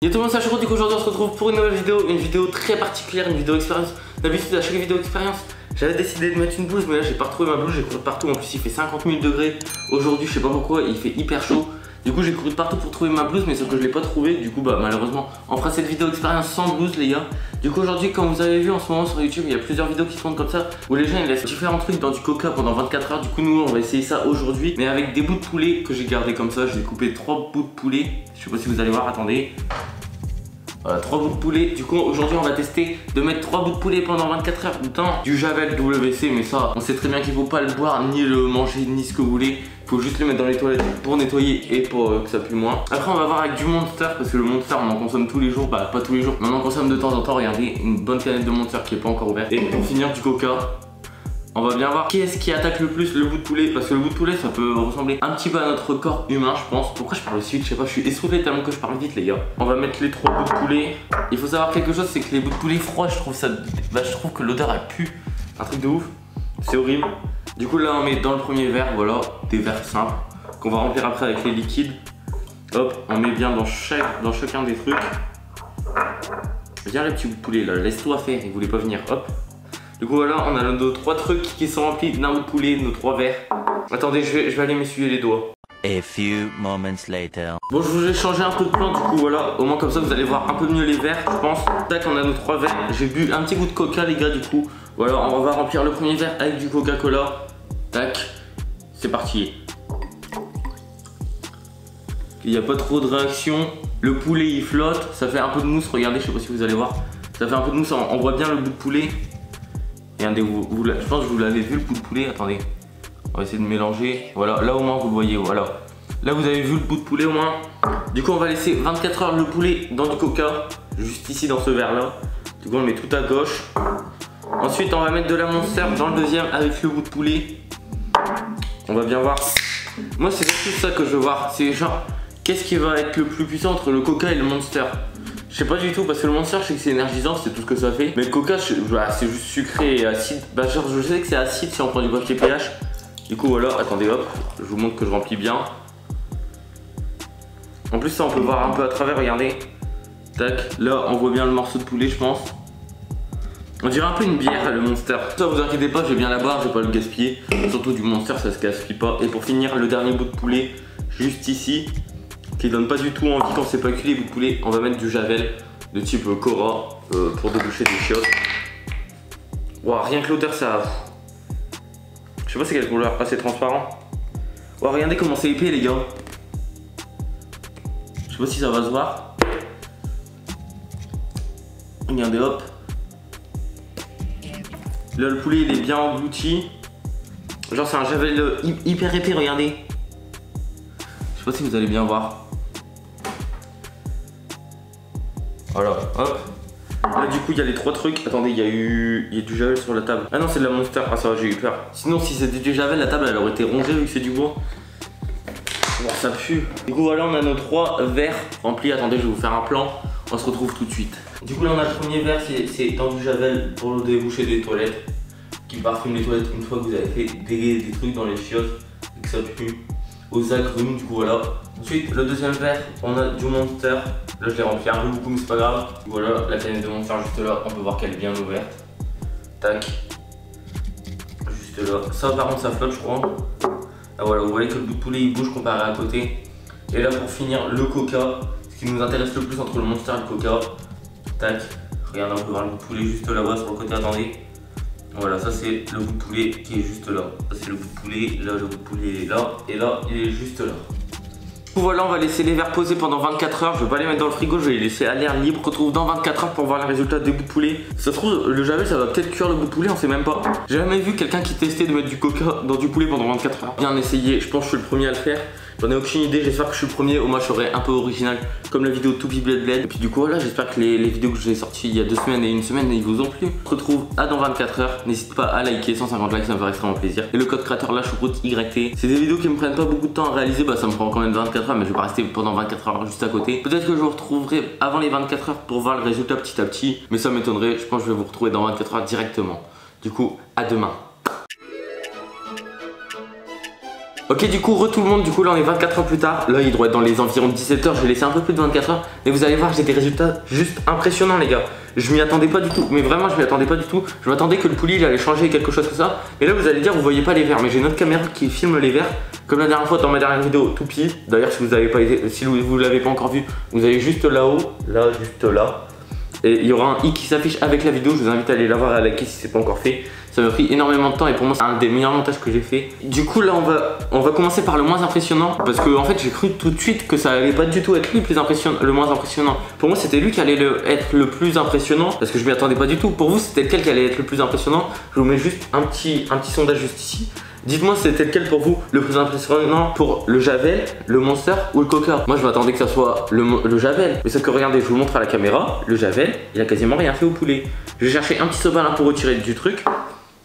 Yo tout le monde, c'est Chiro. Du coup aujourd'hui on se retrouve pour une nouvelle vidéo, une vidéo très particulière, une vidéo expérience. D'habitude à chaque vidéo expérience j'avais décidé de mettre une blouse, mais là j'ai pas retrouvé ma blouse, j'ai couru partout. En plus il fait 50 000 degrés aujourd'hui, je sais pas pourquoi, il fait hyper chaud. Du coup j'ai couru partout pour trouver ma blouse, mais sauf que je l'ai pas trouvée. Du coup bah malheureusement on fera cette vidéo expérience sans blouse les gars. Du coup aujourd'hui, comme vous avez vu en ce moment sur YouTube, il y a plusieurs vidéos qui tournent comme ça où les gens ils laissent différents trucs dans du coca pendant 24 heures. Du coup nous on va essayer ça aujourd'hui, mais avec des bouts de poulet que j'ai gardé comme ça. J'ai coupé 3 bouts de poulet, je sais pas si vous allez voir, attendez. Voilà, 3 bouts de poulet. Du coup aujourd'hui on va tester de mettre 3 bouts de poulet pendant 24 heures dans du Javel WC. Mais ça on sait très bien qu'il faut pas le boire, ni le manger, ni ce que vous voulez. Il faut juste le mettre dans les toilettes pour nettoyer et pour que ça pue moins. Après on va voir avec du Monster, parce que le Monster on en consomme tous les jours. Bah pas tous les jours, mais on en consomme de temps en temps. Regardez, une bonne canette de Monster qui est pas encore ouverte. Et pour finir du Coca. On va bien voir qui est-ce qui attaque le plus le bout de poulet, parce que le bout de poulet ça peut ressembler un petit peu à notre corps humain je pense. Pourquoi je parle aussi vite, je sais pas, je suis essoufflé tellement que je parle vite les gars. On va mettre les 3 bouts de poulet. Il faut savoir quelque chose, c'est que les bouts de poulet froids, je trouve ça, je trouve que l'odeur elle pue. Un truc de ouf, c'est horrible. Du coup là on met dans le premier verre, voilà, des verres simples qu'on va remplir après avec les liquides. Hop, on met bien dans chacun des trucs. Viens les petits bouts de poulet là, laisse-toi faire, ils voulaient pas venir, hop. Du coup voilà, on a nos 3 trucs qui sont remplis d'un bout de poulet, nos 3 verres. Attendez, je vais aller m'essuyer les doigts. A few moments later. Bon, je vous ai changé un peu de plan, du coup voilà, au moins comme ça vous allez voir un peu mieux les verres, je pense. Tac, on a nos 3 verres. J'ai bu un petit goût de coca les gars, du coup. Voilà, on va remplir le premier verre avec du Coca-Cola. Tac, c'est parti. Il n'y a pas trop de réaction. Le poulet il flotte, ça fait un peu de mousse, regardez, je sais pas si vous allez voir. Ça fait un peu de mousse, on voit bien le bout de poulet. Regardez, je pense que vous l'avez vu le bout de poulet, attendez. On va essayer de mélanger, voilà, là au moins vous le voyez, voilà. Là vous avez vu le bout de poulet au moins. Du coup on va laisser 24 heures le poulet dans du coca, juste ici dans ce verre là. Du coup on le met tout à gauche. Ensuite on va mettre de la Monster dans le deuxième avec le bout de poulet. On va bien voir. Moi c'est juste ça que je veux voir, c'est genre, qu'est-ce qui va être le plus puissant entre le coca et le Monster? Je sais pas du tout, parce que le Monster je sais que c'est énergisant, c'est tout ce que ça fait. Mais le coca c'est juste sucré et acide. Bah genre je sais que c'est acide si on prend du papier pH. Du coup voilà, attendez hop, je vous montre que je remplis bien. En plus ça on peut voir un peu à travers, regardez. Tac, là on voit bien le morceau de poulet je pense. On dirait un peu une bière le Monster. Ça vous inquiétez pas, je vais bien la boire, je vais pas le gaspiller. Surtout du Monster ça se gaspille pas. Et pour finir le dernier bout de poulet, juste ici, qui donne pas du tout envie quand c'est pas cuit les bouts de poulet, on va mettre du Javel de type Cora pour déboucher des chiottes. Wow, rien que l'odeur ça... Je sais pas c'est quelle couleur, c'est transparent. Wow, regardez comment c'est épais les gars. Je sais pas si ça va se voir. Regardez hop. Là le poulet il est bien englouti. Genre c'est un Javel hyper épais, regardez. Je sais pas si vous allez bien voir. Voilà, hop. Là du coup il y a les 3 trucs. Attendez, il y a du Javel sur la table. Ah non c'est de la Monster, ah ça va, j'ai eu peur. Sinon si c'était du Javel, la table elle aurait été rongée vu que c'est du bois. Bon, ça pue. Du coup voilà, on a nos 3 verres remplis. Attendez, je vais vous faire un plan. On se retrouve tout de suite. Du coup là on a le premier verre, c'est dans du Javel pour le déboucher des toilettes. Qui parfume les toilettes une fois que vous avez fait des trucs dans les chiottes et que ça pue. Aux agrumes, du coup voilà. Ensuite le deuxième verre, on a du Monster. Là je l'ai rempli un peu beaucoup mais c'est pas grave. Voilà la canette de Monster juste là, on peut voir qu'elle est bien ouverte. Tac. Juste là. Ça par contre ça flotte je crois. Ah voilà, vous voyez que le bout de poulet il bouge comparé à côté. Et là pour finir le coca, ce qui nous intéresse le plus entre le Monster et le coca. Tac. Regardez, on peut voir le bout de poulet juste là-bas sur le côté, attendez. Voilà, ça c'est le bout de poulet qui est juste là. Ça c'est le bout de poulet, là le bout de poulet est là, et là il est juste là. Voilà, on va laisser les verres poser pendant 24 heures. Je vais pas les mettre dans le frigo, je vais les laisser à l'air libre. On se retrouve dans 24 heures pour voir le résultat des bouts de poulet. Ça se trouve, le Javel ça va peut-être cuire le bout de poulet, on sait même pas. J'ai jamais vu quelqu'un qui testait de mettre du coca dans du poulet pendant 24 heures. Bien essayé, je pense que je suis le premier à le faire. J'en ai aucune idée, j'espère que je suis le premier. Au moins je serai un peu original comme la vidéo To Be Bled Bled. Et puis du coup voilà, j'espère que les vidéos que j'ai sorties il y a 2 semaines et 1 semaine ils vous ont plu. On se retrouve à dans 24 heures. N'hésite pas à liker, 150 likes ça me ferait extrêmement plaisir. Et le code créateur la choucroute YT. C'est des vidéos qui me prennent pas beaucoup de temps à réaliser, bah ça me prend quand même 24 heures mais je vais pas rester pendant 24 heures juste à côté. Peut-être que je vous retrouverai avant les 24 heures pour voir le résultat petit à petit. Mais ça m'étonnerait, je pense que je vais vous retrouver dans 24 heures directement. Du coup, à demain. Ok, du coup, tout le monde, du coup là on est 24 heures plus tard. Là il doit être dans les environs de 17 heures, j'ai laissé un peu plus de 24 heures. Mais vous allez voir, j'ai des résultats juste impressionnants les gars. Je m'y attendais pas du tout, mais vraiment je m'y attendais pas du tout. Je m'attendais que le poulet il allait changer quelque chose comme ça. Et là vous allez dire, vous voyez pas les verres, mais j'ai une autre caméra qui filme les verres. Comme la dernière fois dans ma dernière vidéo, Toupie. D'ailleurs si vous avez pas été, si vous l'avez pas encore vu, vous allez juste là-haut, là, juste là. Et il y aura un i qui s'affiche avec la vidéo, je vous invite à aller la voir et à liker si c'est pas encore fait. Ça m'a pris énormément de temps et pour moi c'est un des meilleurs montages que j'ai fait. Du coup là on va commencer par le moins impressionnant. Parce que en fait j'ai cru tout de suite que ça allait pas du tout être lui le moins impressionnant. Pour moi c'était lui qui allait être le plus impressionnant. Parce que je m'y attendais pas du tout. Pour vous c'était lequel qui allait être le plus impressionnant? Je vous mets juste un petit sondage juste ici. Dites-moi c'était lequel pour vous le plus impressionnant pour le Javel, le Monster ou le Coca? Moi je m'attendais que ça soit le Javel. Mais c'est que regardez, je vous montre à la caméra, le Javel, il a quasiment rien fait au poulet. Je vais chercher un petit sopalin pour retirer du truc.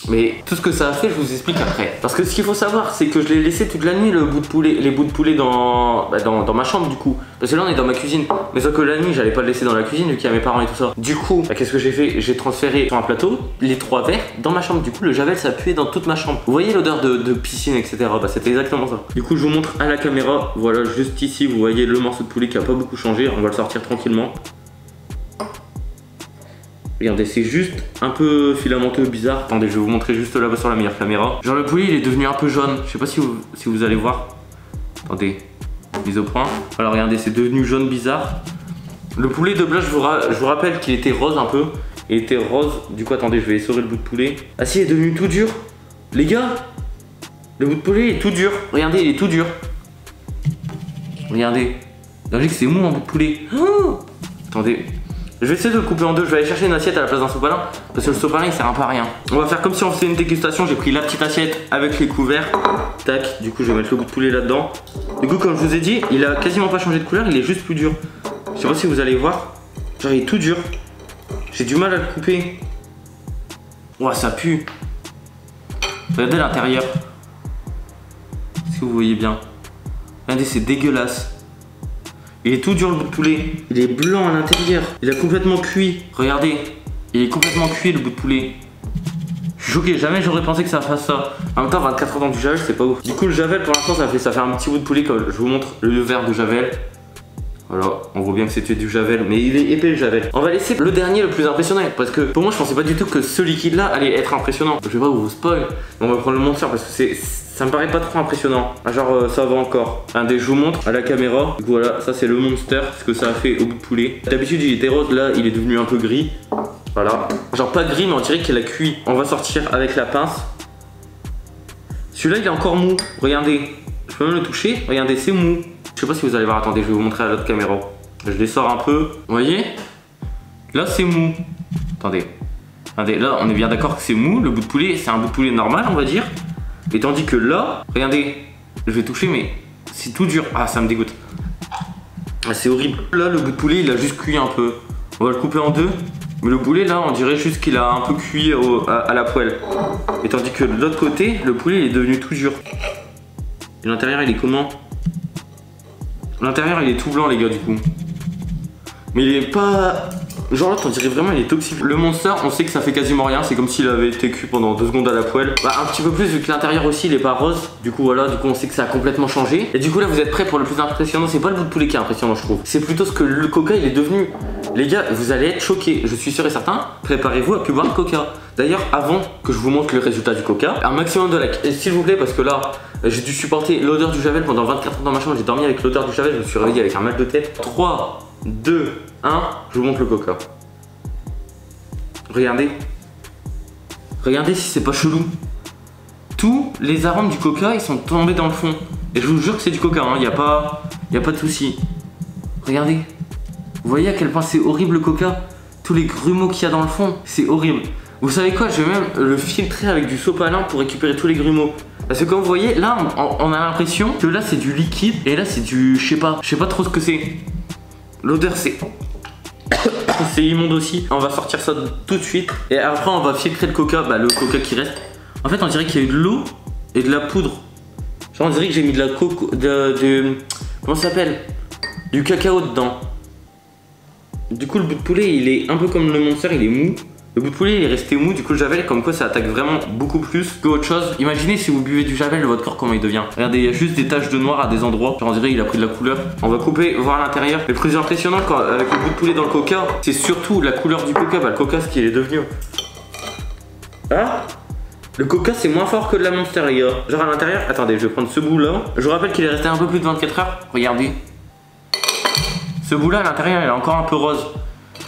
Mais tout ce que ça a fait, je vous explique après. Parce que ce qu'il faut savoir, c'est que je l'ai laissé toute la nuit le bout de poulet, les bouts de poulet dans ma chambre du coup. Parce que là on est dans ma cuisine. Mais sauf que la nuit, j'allais pas le laisser dans la cuisine vu qu'il y a mes parents et tout ça. Du coup, qu'est-ce que j'ai fait? J'ai transféré sur un plateau les 3 verres dans ma chambre. Du coup, le Javel ça puait dans toute ma chambre. Vous voyez l'odeur de piscine, etc. Bah c'était exactement ça. Du coup, je vous montre à la caméra. Voilà, juste ici, vous voyez le morceau de poulet qui a pas beaucoup changé. On va le sortir tranquillement. Regardez, c'est juste un peu filamenteux, bizarre. Attendez, je vais vous montrer juste là-bas sur la meilleure caméra. Genre le poulet, il est devenu un peu jaune. Je sais pas si vous allez voir. Attendez, mise au point. Alors regardez, c'est devenu jaune bizarre. Le poulet de blanc, je vous rappelle qu'il était rose un peu. Il était rose. Du coup, attendez, je vais essorer le bout de poulet. Ah si, il est devenu tout dur. Les gars, le bout de poulet est tout dur. Regardez, il est tout dur. Regardez. Regardez que c'est mou un bout de poulet. Oh, attendez. Je vais essayer de le couper en deux, je vais aller chercher une assiette à la place d'un sopalin parce que le sopalin il sert un peu à rien. On va faire comme si on faisait une dégustation, j'ai pris la petite assiette avec les couverts. Tac, du coup je vais mettre le bout de poulet là-dedans. Du coup comme je vous ai dit, il a quasiment pas changé de couleur, il est juste plus dur. Je sais pas si vous allez voir, genre il est tout dur. J'ai du mal à le couper. Ouah ça pue. Regardez l'intérieur. Est-ce que vous voyez bien? Regardez c'est dégueulasse. Il est tout dur le bout de poulet. Il est blanc à l'intérieur. Il a complètement cuit. Regardez. Il est complètement cuit le bout de poulet. Je suis choqué. Jamais j'aurais pensé que ça fasse ça. En même temps, 24 heures dans du Javel, c'est pas ouf. Du coup, le Javel, pour l'instant, ça fait un petit bout de poulet. Comme je vous montre le verre de Javel. Voilà, on voit bien que c'était du Javel, mais il est épais le Javel. On va laisser le dernier le plus impressionnant. Parce que pour moi, je pensais pas du tout que ce liquide là allait être impressionnant. Je vais pas vous spoil. On va prendre le Monster parce que ça me paraît pas trop impressionnant. Genre ça va encore. Regardez, je vous montre à la caméra. Du coup, voilà, ça c'est le Monster, ce que ça a fait au bout de poulet. D'habitude il était rose, là il est devenu un peu gris. Voilà. Genre pas gris mais on dirait qu'il a cuit. On va sortir avec la pince. Celui-là il est encore mou. Regardez. Je peux même le toucher. Regardez, c'est mou. Je sais pas si vous allez voir. Attendez, je vais vous montrer à l'autre caméra. Je les sors un peu. Vous voyez? Là c'est mou. Attendez. Regardez, là on est bien d'accord que c'est mou. Le bout de poulet, c'est un bout de poulet normal on va dire. Et tandis que là, regardez, je vais toucher mais c'est tout dur. Ah ça me dégoûte. Ah, c'est horrible. Là le bout de poulet il a juste cuit un peu. On va le couper en deux. Mais le poulet là on dirait juste qu'il a un peu cuit à la poêle. Et tandis que de l'autre côté, le poulet il est devenu tout dur. Et l'intérieur il est comment? L'intérieur il est tout blanc les gars du coup. Mais il est pas... Genre l'autre on dirait vraiment il est toxique. Le Monster on sait que ça fait quasiment rien. C'est comme s'il avait été cuit pendant 2 secondes à la poêle. Bah un petit peu plus vu que l'intérieur aussi il est pas rose. Du coup voilà, du coup on sait que ça a complètement changé. Et du coup là vous êtes prêts pour le plus impressionnant. C'est pas le bout de poulet qui est impressionnant je trouve. C'est plutôt ce que le Coca il est devenu. Les gars vous allez être choqués. Je suis sûr et certain. Préparez-vous à plus boire de Coca. D'ailleurs avant que je vous montre le résultat du Coca, un maximum de likes s'il vous plaît parce que là j'ai dû supporter l'odeur du Javel pendant 24 heures dans ma chambre. J'ai dormi avec l'odeur du Javel. Je me suis réveillé avec un mal de tête. 3, 2, 1, je vous montre le Coca. Regardez. Regardez si c'est pas chelou. Tous les arômes du Coca ils sont tombés dans le fond. Et je vous jure que c'est du Coca, hein. Y a pas de souci. Regardez. Vous voyez à quel point c'est horrible le Coca? Tous les grumeaux qu'il y a dans le fond, c'est horrible. Vous savez quoi? Je vais même le filtrer avec du sopalin pour récupérer tous les grumeaux. Parce que comme vous voyez, là on a l'impression que là c'est du liquide et là c'est du... je sais pas trop ce que c'est. L'odeur c'est... c'est immonde aussi. On va sortir ça tout de suite. Et après on va filtrer le Coca, bah le Coca qui reste. En fait on dirait qu'il y a eu de l'eau et de la poudre. Genre on dirait que j'ai mis de la coco... comment ça s'appelle? Du cacao dedans. Du coup le bout de poulet il est un peu comme le Monster, il est mou. Le bout de poulet il est resté mou, du coup le Javel comme quoi ça attaque vraiment beaucoup plus que autre chose. Imaginez si vous buvez du Javel, votre corps comment il devient. Regardez, il y a juste des taches de noir à des endroits. Genre on dirait il a pris de la couleur. On va couper, voir à l'intérieur. Le plus impressionnant avec le bout de poulet dans le coca, c'est surtout la couleur du coca. Bah le coca ce qu'il est devenu. Ah, le coca c'est moins fort que de la Monster les gars. Genre à l'intérieur, attendez je vais prendre ce bout là. Je vous rappelle qu'il est resté un peu plus de 24 heures. Regardez. Ce bout là à l'intérieur il est encore un peu rose.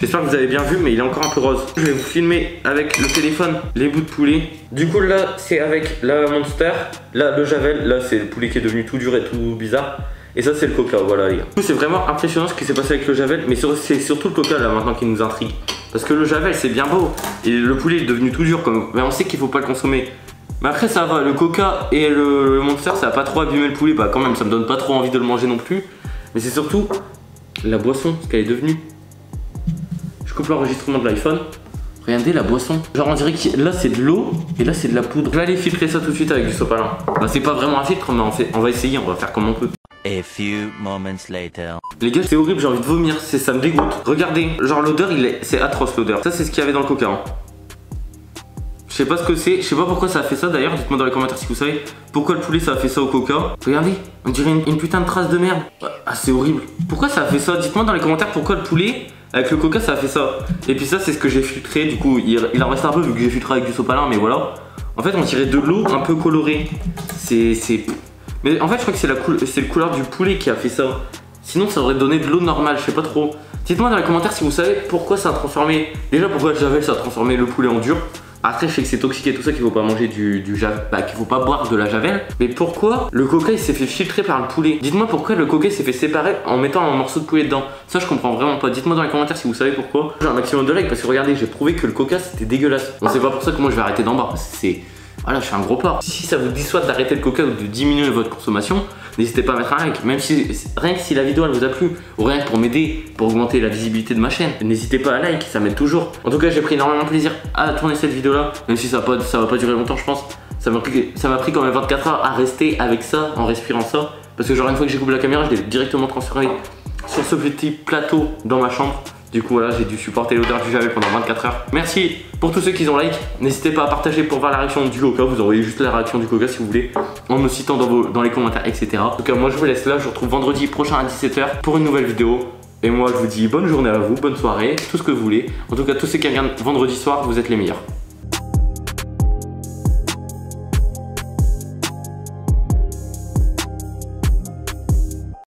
J'espère que vous avez bien vu, mais il est encore un peu rose. Je vais vous filmer avec le téléphone les bouts de poulet. Du coup là c'est avec la Monster. Là le Javel, là c'est le poulet qui est devenu tout dur et tout bizarre. Et ça c'est le coca, voilà les gars. Du coup c'est vraiment impressionnant ce qui s'est passé avec le Javel. Mais c'est surtout le coca là maintenant qui nous intrigue. Parce que le Javel c'est bien beau. Et le poulet est devenu tout dur comme. Mais on sait qu'il faut pas le consommer. Mais après ça va, le coca et le Monster ça va pas trop abîmer le poulet. Bah quand même ça me donne pas trop envie de le manger non plus. Mais c'est surtout la boisson, ce qu'elle est devenue. Je coupe l'enregistrement de l'iPhone. Regardez la boisson. Genre on dirait que là c'est de l'eau et là c'est de la poudre. Je vais aller filtrer ça tout de suite avec du sopalin. Bah c'est pas vraiment un filtre mais on va essayer, on va faire comme on peut. A few moments later. Les gars c'est horrible, j'ai envie de vomir, ça me dégoûte. Regardez, genre l'odeur c'est atroce l'odeur. Ça c'est ce qu'il y avait dans le coca. Hein. Je sais pas ce que c'est, je sais pas pourquoi ça a fait ça d'ailleurs, dites-moi dans les commentaires si vous savez pourquoi le poulet ça a fait ça au coca. Regardez, on dirait une putain de trace de merde. Ah c'est horrible. Pourquoi ça a fait ça? Dites-moi dans les commentaires pourquoi le poulet avec le coca ça a fait ça. Et puis ça c'est ce que j'ai filtré, du coup il en reste un peu vu que j'ai filtré avec du sopalin mais voilà. En fait on dirait de l'eau un peu colorée. Mais en fait je crois que c'est le couleur du poulet qui a fait ça. Sinon ça aurait donné de l'eau normale, je sais pas trop. Dites-moi dans les commentaires si vous savez pourquoi ça a transformé. Déjà pourquoi le Javel ça a transformé le poulet en dur. Après je sais que c'est toxique et tout ça qu'il faut pas manger du Javel, bah qu'il faut pas boire de la Javel. Mais pourquoi le coca il s'est fait filtrer par le poulet? Dites-moi pourquoi le coca s'est fait séparer en mettant un morceau de poulet dedans. Ça je comprends vraiment pas, dites-moi dans les commentaires si vous savez pourquoi. J'ai un maximum de likes parce que regardez j'ai prouvé que le coca c'était dégueulasse. Bon c'est pas pour ça que moi je vais arrêter d'en boire parce que c'est... Voilà je suis un gros porc. Si ça vous dissuade d'arrêter le coca ou de diminuer votre consommation, n'hésitez pas à mettre un like, même si rien que si la vidéo elle vous a plu, ou rien que pour m'aider, pour augmenter la visibilité de ma chaîne, n'hésitez pas à like, ça m'aide toujours. En tout cas j'ai pris énormément de plaisir à tourner cette vidéo là, même si ça va pas durer longtemps je pense. Ça m'a pris quand même 24 heures à rester avec ça, en respirant ça, parce que genre une fois que j'ai coupé la caméra, je l'ai directement transféré sur ce petit plateau dans ma chambre. Du coup voilà, j'ai dû supporter l'odeur du Javel pendant 24 heures. Merci pour tous ceux qui ont like. N'hésitez pas à partager pour voir la réaction du coca. Vous envoyez juste la réaction du coca si vous voulez, en me citant dans les commentaires, etc. En tout cas, moi je vous laisse là. Je vous retrouve vendredi prochain à 17 h pour une nouvelle vidéo. Et moi je vous dis bonne journée à vous, bonne soirée, tout ce que vous voulez. En tout cas, tous ceux qui regardent vendredi soir, vous êtes les meilleurs.